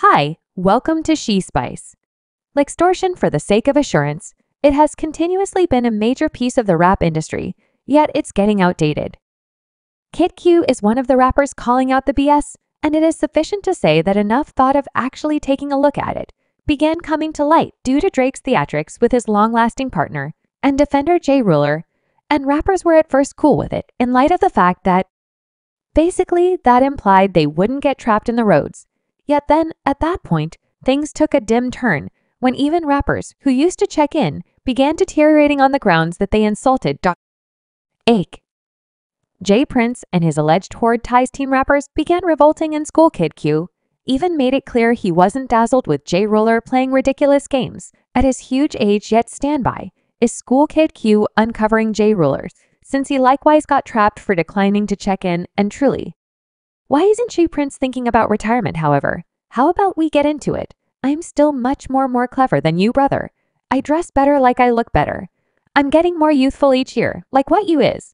Hi, welcome to She Spice. Extortion for the sake of assurance. It has continuously been a major piece of the rap industry, yet it's getting outdated. Kid Q is one of the rappers calling out the BS, and it is sufficient to say that enough thought of actually taking a look at it began coming to light due to Drake's theatrics with his long-lasting partner and defender Jay Ruler, and rappers were at first cool with it in light of the fact that basically that implied they wouldn't get trapped in the roads. Yet then, at that point, things took a dim turn when even rappers who used to check in began deteriorating on the grounds that they insulted Ake. Jay Prince and his alleged Horde Ties team rappers began revolting in School Kid Q, even made it clear he wasn't dazzled with Jay Ruler playing ridiculous games. At his huge age yet standby, is School Kid Q uncovering Jay Ruler, since he likewise got trapped for declining to check in and truly. Why isn't Jay Prince thinking about retirement, however? How about we get into it? I'm still much more clever than you, brother. I dress better like I look better. I'm getting more youthful each year, like what you is.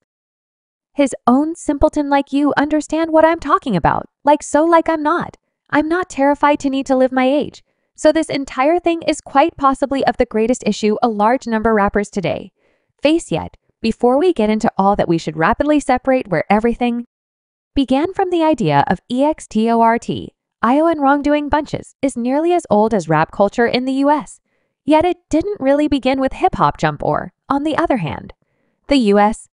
His own simpleton like you understand what I'm talking about, like I'm not. I'm not terrified to need to live my age. So this entire thing is quite possibly of the greatest issue a large number of rappers today face yet, before we get into all that we should rapidly separate where everything began from the idea of extortion, and wrongdoing bunches is nearly as old as rap culture in the US. Yet it didn't really begin with hip-hop jump or, on the other hand, the US.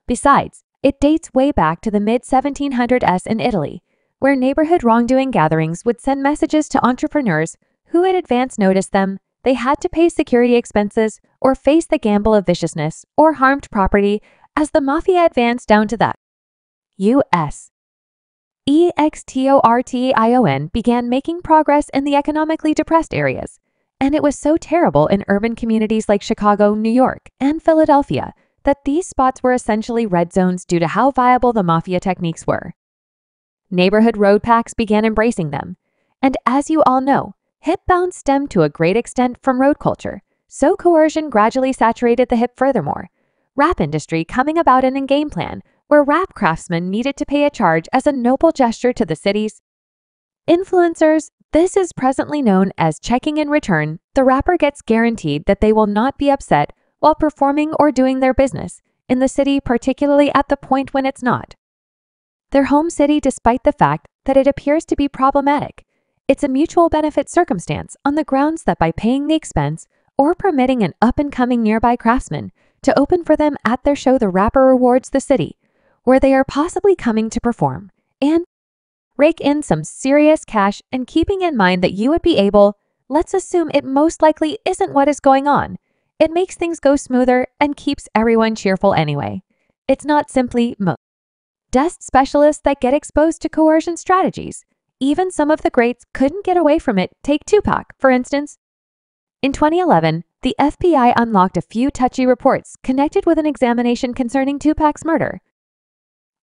Besides, it dates way back to the mid-1700s in Italy, where neighborhood wrongdoing gatherings would send messages to entrepreneurs who had advance noticed them they had to pay security expenses or face the gamble of viciousness or harmed property as the mafia advanced down to the U.S. Extortion began making progress in the economically depressed areas, and it was so terrible in urban communities like Chicago, New York, and Philadelphia that these spots were essentially red zones due to how viable the mafia techniques were. Neighborhood road packs began embracing them, and as you all know, hip bounce stemmed to a great extent from road culture, so coercion gradually saturated the hip furthermore. Rap industry coming about in a game plan where rap craftsmen needed to pay a charge as a noble gesture to the city's influencers. This is presently known as checking in return. The rapper gets guaranteed that they will not be upset while performing or doing their business in the city, particularly at the point when it's not their home city, despite the fact that it appears to be problematic. It's a mutual benefit circumstance on the grounds that by paying the expense or permitting an up-and-coming nearby craftsman to open for them at their show, the rapper rewards the city where they are possibly coming to perform and rake in some serious cash, and keeping in mind that you would be able, let's assume it most likely isn't what is going on. It makes things go smoother and keeps everyone cheerful anyway. It's not simply dust specialists that get exposed to coercion strategies. Even some of the greats couldn't get away from it. Take Tupac, for instance. In 2011, the FBI unlocked a few touchy reports connected with an examination concerning Tupac's murder.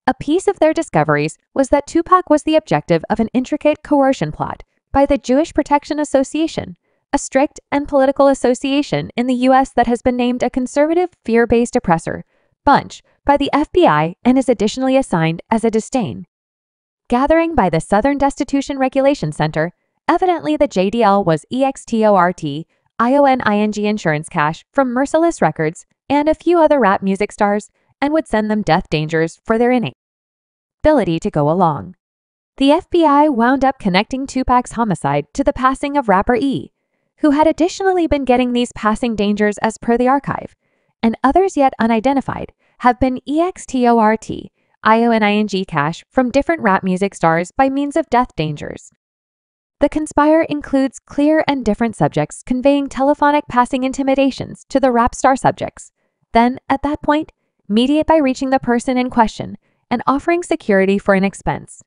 A piece of their discoveries was that Tupac was the objective of an intricate coercion plot by the Jewish Protection Association, a strict and political association in the U.S. that has been named a conservative, fear-based oppressor bunch by the FBI and is additionally assigned as a disdain gathering by the Southern Destitution Regulation Center. Evidently, the JDL was extortion insurance cash from Merciless Records and a few other rap music stars, and would send them death dangers for their inability to go along. The FBI wound up connecting Tupac's homicide to the passing of rapper E, who had additionally been getting these passing dangers as per the archive, and others yet unidentified have been extortion cash from different rap music stars by means of death dangers. The conspire includes clear and different subjects conveying telephonic passing intimidations to the rap star subjects. Then, at that point, mediate by reaching the person in question and offering security for an expense.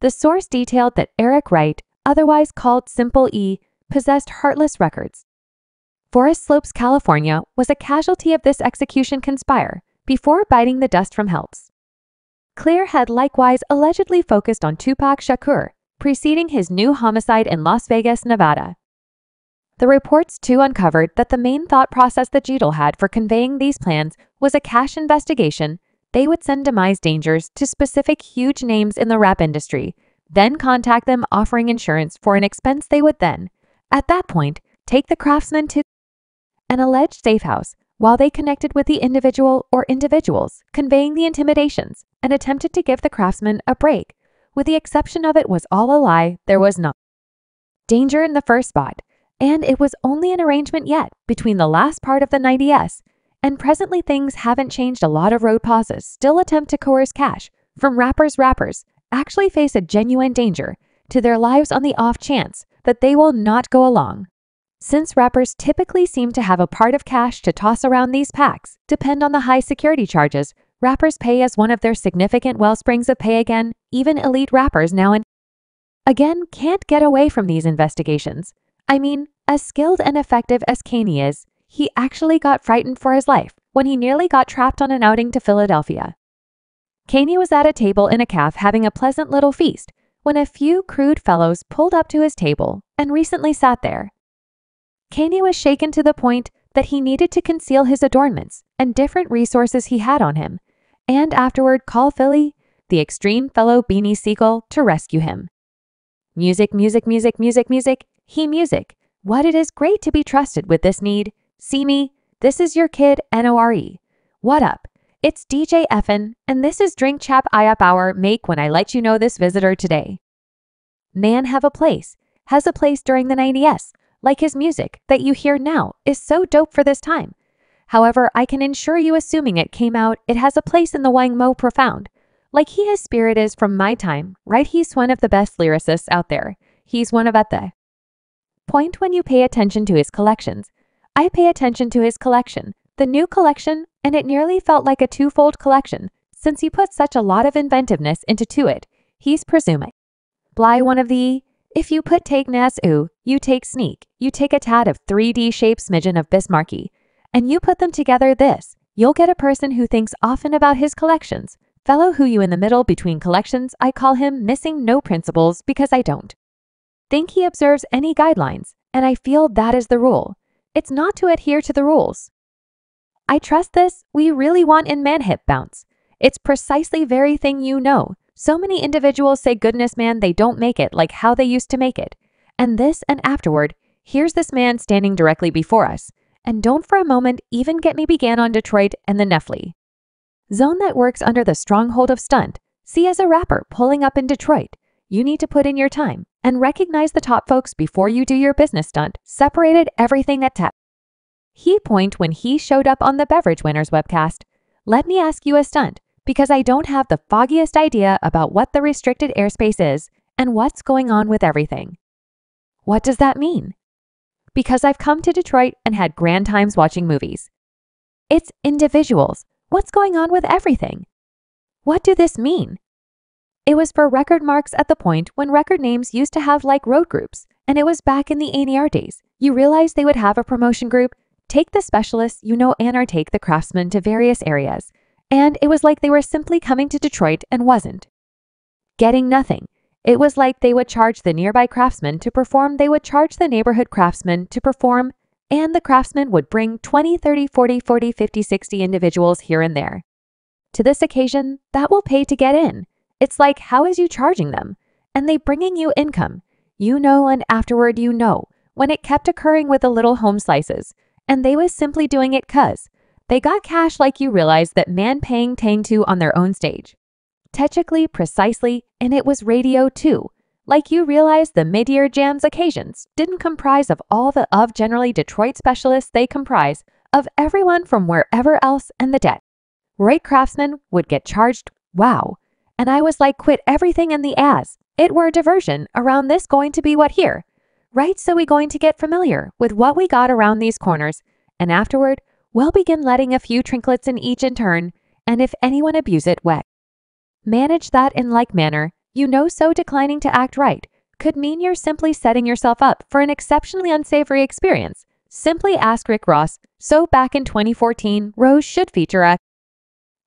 The source detailed that Eric Wright, otherwise called Simple E, possessed Heartless Records. Forest Slopes, California, was a casualty of this execution conspire before biting the dust from helps. Clear had likewise allegedly focused on Tupac Shakur, preceding his new homicide in Las Vegas, Nevada. The reports too uncovered that the main thought process that Jeedle had for conveying these plans was a cash investigation. They would send demise dangers to specific huge names in the rap industry, then contact them offering insurance for an expense they would then, at that point, take the craftsman to an alleged safe house while they connected with the individual or individuals conveying the intimidations and attempted to give the craftsman a break. With the exception of it was all a lie, there was no danger in the first spot, and it was only an arrangement yet between the last part of the 90s, and presently things haven't changed. A lot of road pauses still attempt to coerce cash from rappers actually face a genuine danger to their lives on the off chance that they will not go along. Since rappers typically seem to have a part of cash to toss around, these packs depend on the high security charges rappers pay as one of their significant wellsprings of pay. Again, even elite rappers now and again can't get away from these investigations. I mean, as skilled and effective as Kanye is, he actually got frightened for his life when he nearly got trapped on an outing to Philadelphia. Kanye was at a table in a cafe having a pleasant little feast when a few crude fellows pulled up to his table and recently sat there. Kanye was shaken to the point that he needed to conceal his adornments and different resources he had on him, and afterward call Philly, the extreme fellow Beanie Siegel, to rescue him. Music, music, music, music, music, he music. What it is great to be trusted with this need. See me, this is your kid, N-O-R-E. What up? It's DJ Effin, and this is Drink Chap I Up Hour Make when I let you know this visitor today. Man has a place during the 90s, like his music that you hear now is so dope for this time. However, I can assure you, assuming it came out, it has a place in the Wang Mo profound. Like his spirit is from my time, right? He's one of the best lyricists out there. He's one of at the point when you pay attention to his collections. I pay attention to his collection, the new collection, and it nearly felt like a twofold collection, since he put such a lot of inventiveness into it. He's presuming. Bly one of the, if you put take nas ooh, you take sneak, you take a tad of 3D shape smidgen of Bismarcky, and you put them together you'll get a person who thinks often about his collections. Fellow who you in the middle between collections, I call him missing no principles because I don't think he observes any guidelines, and I feel that is the rule. It's not to adhere to the rules. I trust this, we really want in man hip bounce. It's precisely very thing you know. So many individuals say goodness man they don't make it like how they used to make it. And this and afterward, here's this man standing directly before us. And don't for a moment even get me began on Detroit and the Nephi zone that works under the stronghold of stunt. See, as a rapper pulling up in Detroit, you need to put in your time and recognize the top folks before you do your business stunt. Separated everything at tap. He point when he showed up on the Beverage Winners webcast. Let me ask you a stunt, because I don't have the foggiest idea about what the restricted airspace is and what's going on with everything. What does that mean? Because I've come to Detroit and had grand times watching movies. It's individuals. What's going on with everything? What do this mean? It was for record marks at the point when record names used to have like road groups, and it was back in the A&R days. You realize they would have a promotion group, take the specialists, and/or take the craftsmen to various areas. And it was like they were simply coming to Detroit and wasn't getting nothing. It was like they would charge the nearby craftsmen to perform, they would charge the neighborhood craftsmen to perform, and the craftsmen would bring 20, 30, 40, 50, 60 individuals here and there to this occasion that will pay to get in. It's like, how is you charging them? And they bringing you income, and afterward when it kept occurring with the little home slices, and they was simply doing it 'cause they got cash. Like you realize that man paying tang to on their own stage. Technically, precisely, and it was radio too. Like you realize the mid-year jams occasions didn't comprise of all the generally Detroit specialists. They comprise of everyone from wherever else, and the debt right craftsmen would get charged. Wow. And I was like, quit everything in the as. It were a diversion around this going to be what here. Right, so we going to get familiar with what we got around these corners, and afterward, we'll begin letting a few trinklets in each in turn, and if anyone abuse it, manage that in like manner. So declining to act right could mean you're simply setting yourself up for an exceptionally unsavory experience. Simply ask Rick Ross. So back in 2014, Rose should feature a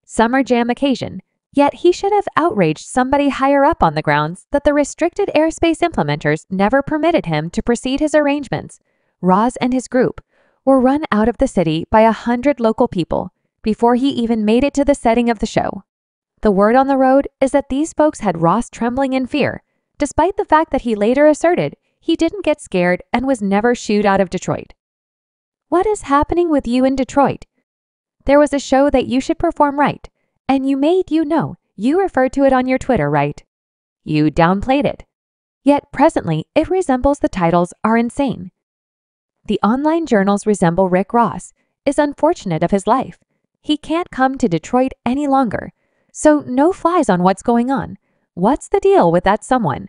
summer jam occasion, yet he should have outraged somebody higher up on the grounds that the restricted airspace implementers never permitted him to proceed his arrangements. Ross and his group were run out of the city by 100 local people before he even made it to the setting of the show. The word on the road is that these folks had Ross trembling in fear despite the fact that he later asserted he didn't get scared and was never shooed out of Detroit. What is happening with you in Detroit? There was a show that you should perform right, and you made you referred to it on your Twitter, right? You downplayed it. Yet presently, it resembles the titles are insane. The online journals resemble Rick Ross is unfortunate of his life. He can't come to Detroit any longer, so no flies on what's going on. What's the deal with that someone?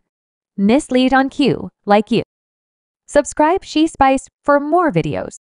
Mislead on cue, like you. Subscribe She Spice for more videos.